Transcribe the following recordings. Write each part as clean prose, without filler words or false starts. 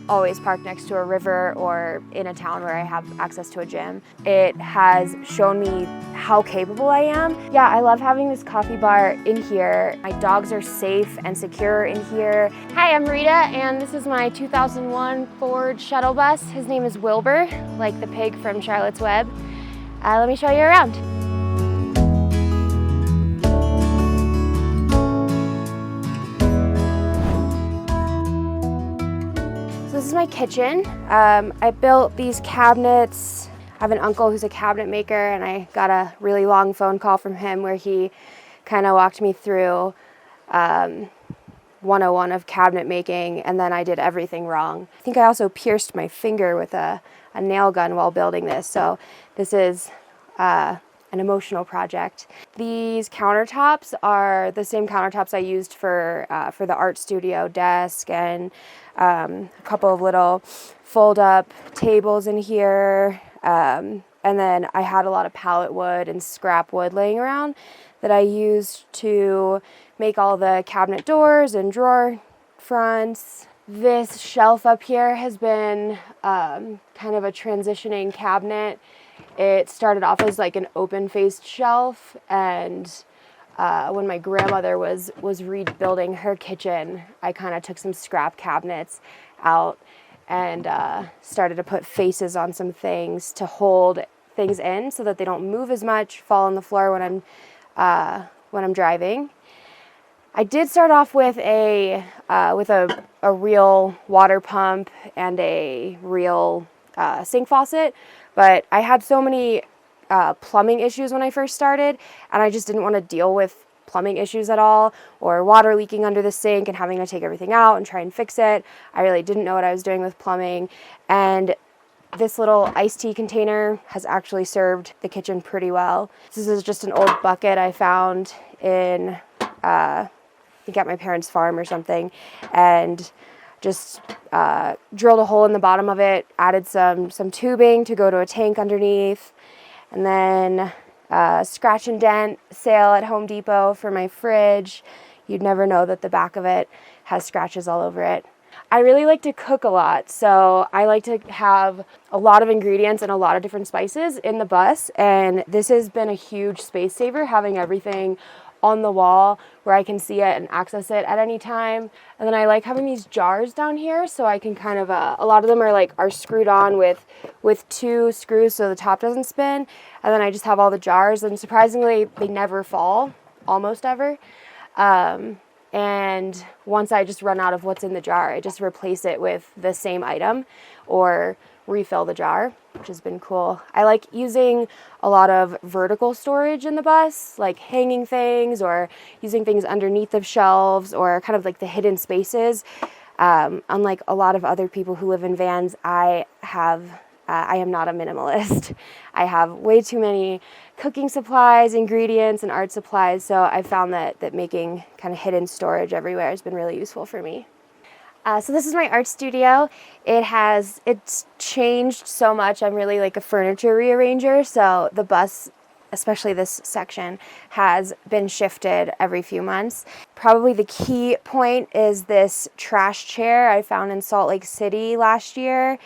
always parked next to a river or in a town where I have access to a gym. It has shown me how capable I am. Yeah, I love having this coffee bar in here. My dogs are safe and secure in here. Hi, I'm Rita, and this is my 2001 Ford Shuttle Bus. His name is Wilbur, like the pig from Charlotte's Web. Let me show you around. So this is my kitchen. I built these cabinets. I have an uncle who's a cabinet maker, and I got a really long phone call from him where he kind of walked me through 101 of cabinet making, and then I did everything wrong. I think I also pierced my finger with a nail gun while building this, so this is an emotional project. These countertops are the same countertops I used for the art studio desk, and a couple of little fold-up tables in here, and then I had a lot of pallet wood and scrap wood laying around that I used to make all the cabinet doors and drawer fronts. This shelf up here has been kind of a transitioning cabinet. It started off as like an open-faced shelf, and when my grandmother was rebuilding her kitchen, I kind of took some scrap cabinets out and started to put faces on some things to hold things in so that they don't move as much, fall on the floor when I'm driving. I did start off with a real water pump and a real sink faucet, but I had so many plumbing issues when I first started, and I just didn't want to deal with plumbing issues at all, or water leaking under the sink and having to take everything out and try and fix it. I really didn't know what I was doing with plumbing, and this little iced tea container has actually served the kitchen pretty well. This is just an old bucket I found in, I think at my parents' farm or something, and just drilled a hole in the bottom of it, added some tubing to go to a tank underneath, and then scratch and dent sale at Home Depot for my fridge. You'd never know that the back of it has scratches all over it. I really like to cook a lot, so I like to have a lot of ingredients and a lot of different spices in the bus, and this has been a huge space saver, having everything on the wall where I can see it and access it at any time. And then I like having these jars down here, so I can kind of, a lot of them are screwed on with 2 screws so the top doesn't spin, and then I just have all the jars, and surprisingly they never fall, almost ever. And once I just run out of what's in the jar, I just replace it with the same item or refill the jar, which has been cool. I like using a lot of vertical storage in the bus, like hanging things or using things underneath of shelves or kind of like the hidden spaces. Unlike a lot of other people who live in vans, I am not a minimalist. I have way too many cooking supplies, ingredients, and art supplies, so I found that making kind of hidden storage everywhere has been really useful for me. So this is my art studio. It's changed so much. I'm really like a furniture rearranger, so the bus, especially this section, has been shifted every few months. Probably the key point is this trash chair I found in Salt Lake City last year.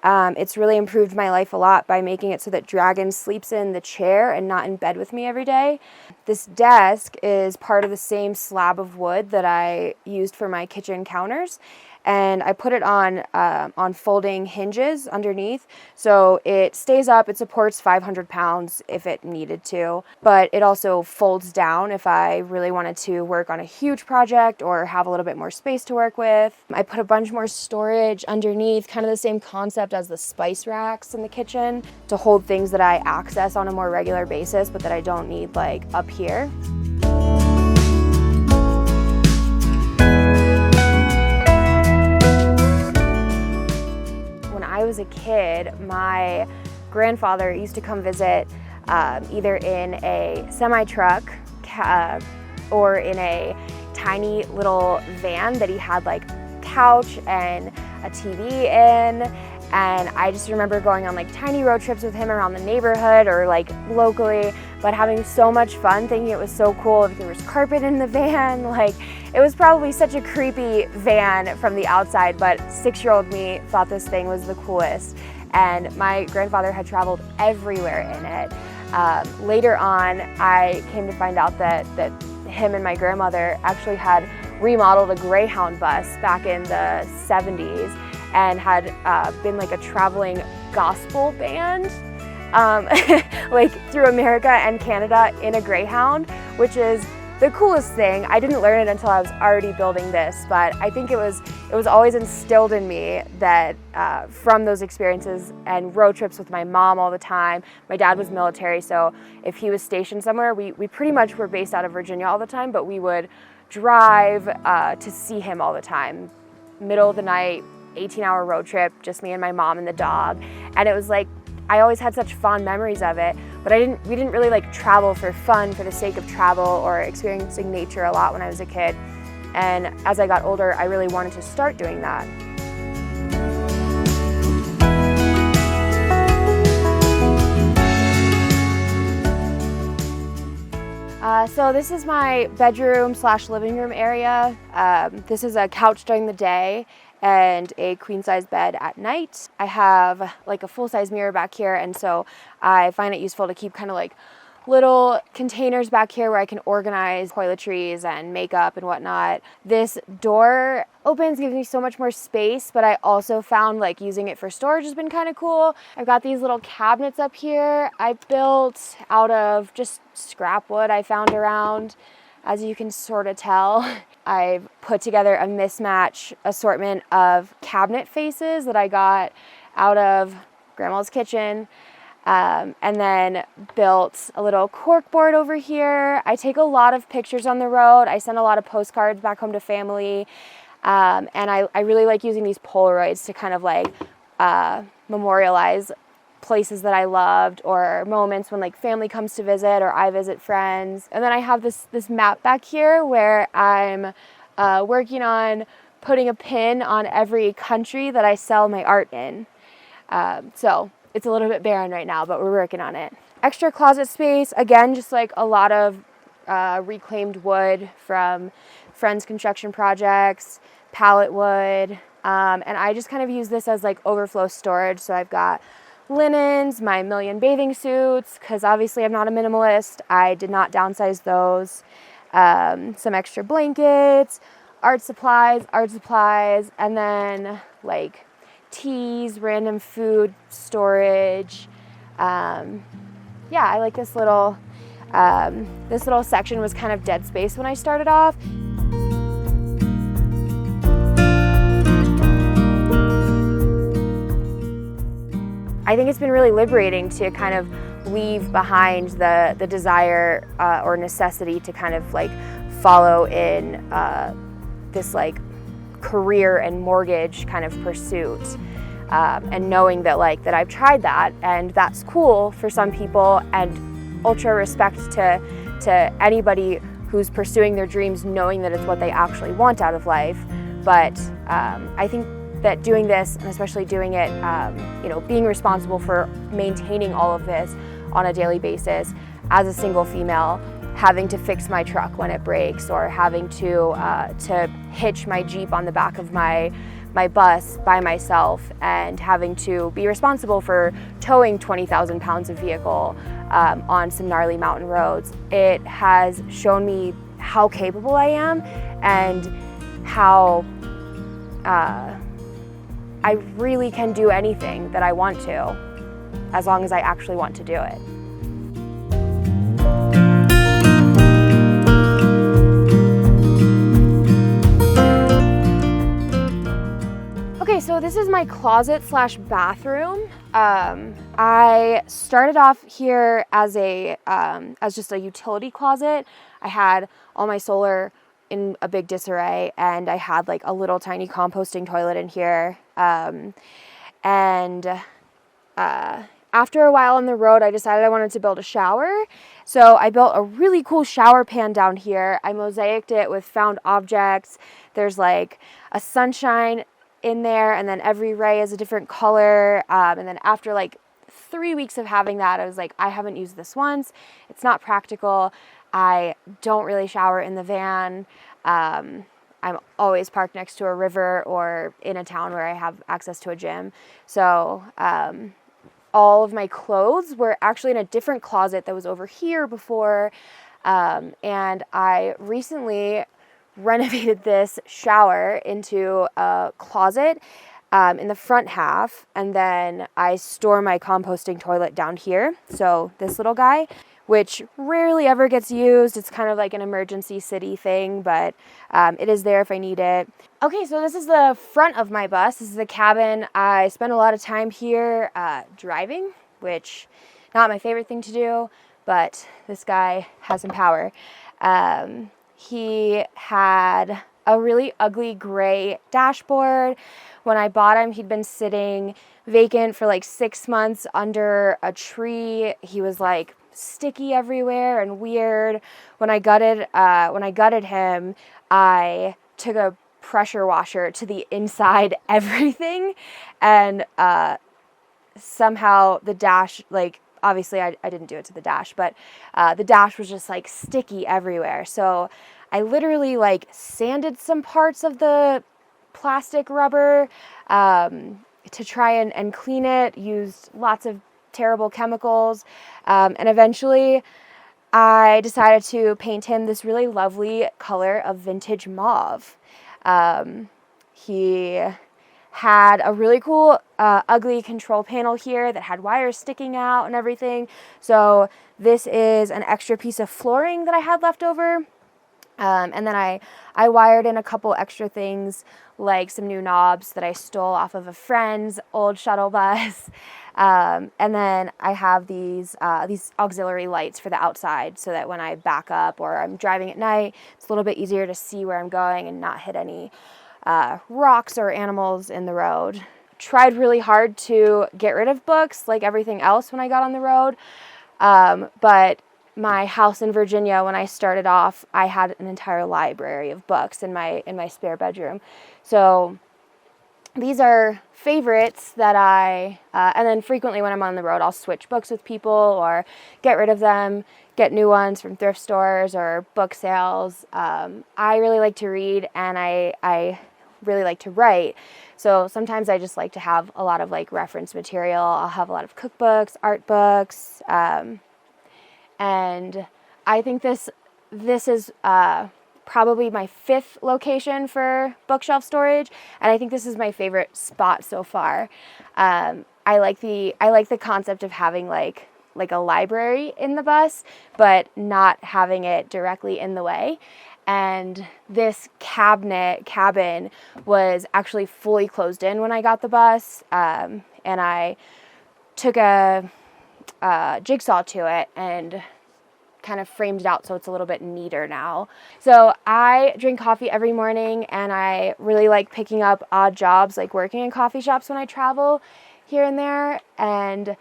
It's really improved my life a lot by making it so that Dragon sleeps in the chair and not in bed with me every day. This desk is part of the same slab of wood that I used for my kitchen counters, and I put it on folding hinges underneath, so it stays up. It supports 500 pounds if it needed to, but it also folds down if I really wanted to work on a huge project or have a little bit more space to work with. I put a bunch more storage underneath, kind of the same concept as the spice racks in the kitchen, to hold things that I access on a more regular basis but that I don't need like up here. When I was a kid, my grandfather used to come visit either in a semi-truck or in a tiny little van that he had like couch and a TV in, and I just remember going on like tiny road trips with him around the neighborhood or like locally. but having so much fun, thinking it was so cool. There was carpet in the van, like it was probably such a creepy van from the outside, but 6-year-old me thought this thing was the coolest. And my grandfather had traveled everywhere in it. Later on, I came to find out that him and my grandmother actually had remodeled a Greyhound bus back in the 70s and had been like a traveling gospel band like through America and Canada in a Greyhound, which is the coolest thing. I didn't learn it until I was already building this, but I think it was always instilled in me that from those experiences and road trips with my mom all the time. My dad was military, so if he was stationed somewhere, we pretty much were based out of Virginia all the time, but we would drive to see him all the time. Middle of the night, 18-hour road trip, just me and my mom and the dog. And it was like, I always had such fond memories of it, but we didn't really like travel for fun, for the sake of travel or experiencing nature a lot when I was a kid. And as I got older, I really wanted to start doing that. So this is my bedroom / living room area. This is a couch during the day and a queen-size bed at night. I have like a full-size mirror back here, and so I find it useful to keep kind of like little containers back here where I can organize toiletries and makeup and whatnot. This door opens, gives me so much more space, but I also found like using it for storage has been kind of cool. I've got these little cabinets up here I built out of just scrap wood I found around. As you can sort of tell, I've put together a mismatch assortment of cabinet faces that I got out of Grandma's kitchen. And then built a little cork board over here. I take a lot of pictures on the road. I send a lot of postcards back home to family. And I really like using these Polaroids to kind of like memorialize places that I loved or moments when like family comes to visit or I visit friends. And then I have this map back here where I'm working on putting a pin on every country that I sell my art in. So it's a little bit barren right now, but we're working on it. Extra closet space, again, just like a lot of reclaimed wood from friends' construction projects, pallet wood, and I just kind of use this as like overflow storage. So I've got linens, my million bathing suits, because obviously I'm not a minimalist. I did not downsize those. Some extra blankets, art supplies, and then like teas, random food storage. Yeah, I like this little section was kind of dead space when I started off. I think it's been really liberating to kind of leave behind the desire or necessity to kind of like follow in this like career and mortgage kind of pursuit, and knowing that that I've tried that and that's cool for some people, and ultra respect to anybody who's pursuing their dreams knowing that it's what they actually want out of life. But I think that doing this, and especially doing it, being responsible for maintaining all of this on a daily basis as a single female, having to fix my truck when it breaks, or having to hitch my Jeep on the back of my bus by myself, and having to be responsible for towing 20,000 pounds of vehicle on some gnarly mountain roads. It has shown me how capable I am and how I really can do anything that I want to, as long as I actually want to do it. Okay, so this is my closet / bathroom. I started off here as just a utility closet. I had all my solar in a big disarray, and I had like a little tiny composting toilet in here. After a while on the road, I decided I wanted to build a shower. So I built a really cool shower pan down here. I mosaicked it with found objects. There's like a sunshine in there, and then every ray is a different color. And then after like 3 weeks of having that, I was like, I haven't used this once. It's not practical. I don't really shower in the van. I'm always parked next to a river or in a town where I have access to a gym. So all of my clothes were actually in a different closet that was over here before. And I recently renovated this shower into a closet in the front half, and then I store my composting toilet down here. So this little guy, which rarely ever gets used. It's kind of like an emergency city thing, but it is there if I need it. Okay, so this is the front of my bus. This is the cabin. I spend a lot of time here driving, which not my favorite thing to do, but this guy has some power. He had a really ugly gray dashboard. When I bought him, he'd been sitting vacant for like 6 months under a tree. He was like sticky everywhere and weird. When I gutted him, I took a pressure washer to the inside everything, and somehow the dash, like, obviously I didn't do it to the dash, but the dash was just like sticky everywhere. So I literally like sanded some parts of the plastic rubber to try and clean it, used lots of terrible chemicals, and eventually I decided to paint him this really lovely color of vintage mauve. He had a really cool ugly control panel here that had wires sticking out and everything. So this is an extra piece of flooring that I had left over. And then I wired in a couple extra things, like some new knobs that I stole off of a friend's old shuttle bus. And then I have these auxiliary lights for the outside, so that when I back up or I'm driving at night, it's a little bit easier to see where I'm going and not hit any rocks or animals in the road. Tried really hard to get rid of books like everything else when I got on the road. But my house in Virginia, when I started off, I had an entire library of books in my spare bedroom. So these are favorites that and then frequently when I'm on the road, I'll switch books with people or get rid of them, get new ones from thrift stores or book sales. I really like to read, and I really like to write. So sometimes I just like to have a lot of like reference material. I'll have a lot of cookbooks, art books, and I think this is probably my 5th location for bookshelf storage, and I think this is my favorite spot so far. I like the concept of having like a library in the bus, but not having it directly in the way. And this cabin was actually fully closed in when I got the bus, and I took a jigsaw to it and kind of framed it out so it's a little bit neater now. So I drink coffee every morning, and I really like picking up odd jobs like working in coffee shops when I travel here and there. And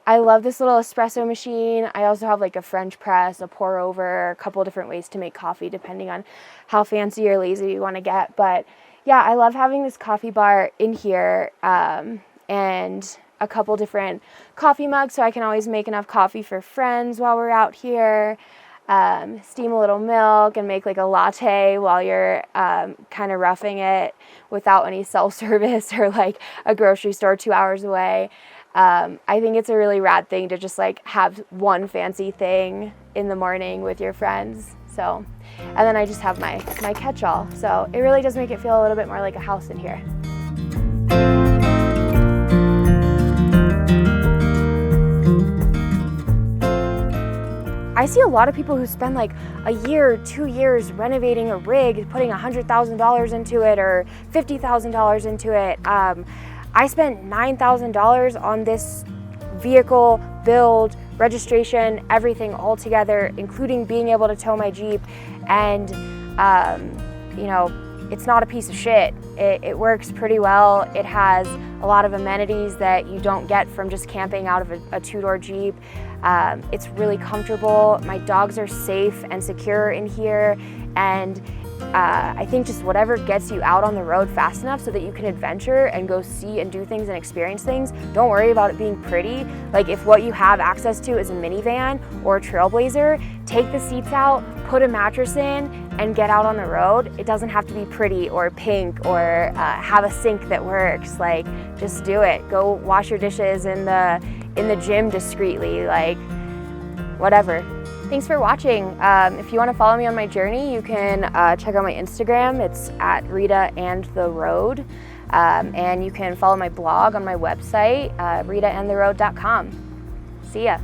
I love this little espresso machine. I also have like a French press, a pour over, a couple different ways to make coffee depending on how fancy or lazy you want to get. But yeah, I love having this coffee bar in here, and a couple different coffee mugs so I can always make enough coffee for friends while we're out here. Steam a little milk and make like a latte while you're kind of roughing it without any self-service or like a grocery store 2 hours away. I think it's a really rad thing to just like have one fancy thing in the morning with your friends. So, and then I just have my catch-all. So it really does make it feel a little bit more like a house in here. I see a lot of people who spend like a year, 2 years renovating a rig, putting $100,000 into it or $50,000 into it. I spent $9,000 on this vehicle, build, registration, everything all together, including being able to tow my Jeep. And, it's not a piece of shit. It works pretty well. It has a lot of amenities that you don't get from just camping out of a two-door Jeep. It's really comfortable. My dogs are safe and secure in here, and I think just whatever gets you out on the road fast enough so that you can adventure and go see and do things and experience things. Don't worry about it being pretty. Like, if what you have access to is a minivan or a Trailblazer, take the seats out, put a mattress in, and get out on the road. It doesn't have to be pretty or pink or have a sink that works. Like, just do it. Go wash your dishes in the gym discreetly, like, whatever. Thanks for watching. If you want to follow me on my journey, you can check out my Instagram. It's at Rita and the Road. And you can follow my blog on my website, ritaandtheroad.com. See ya.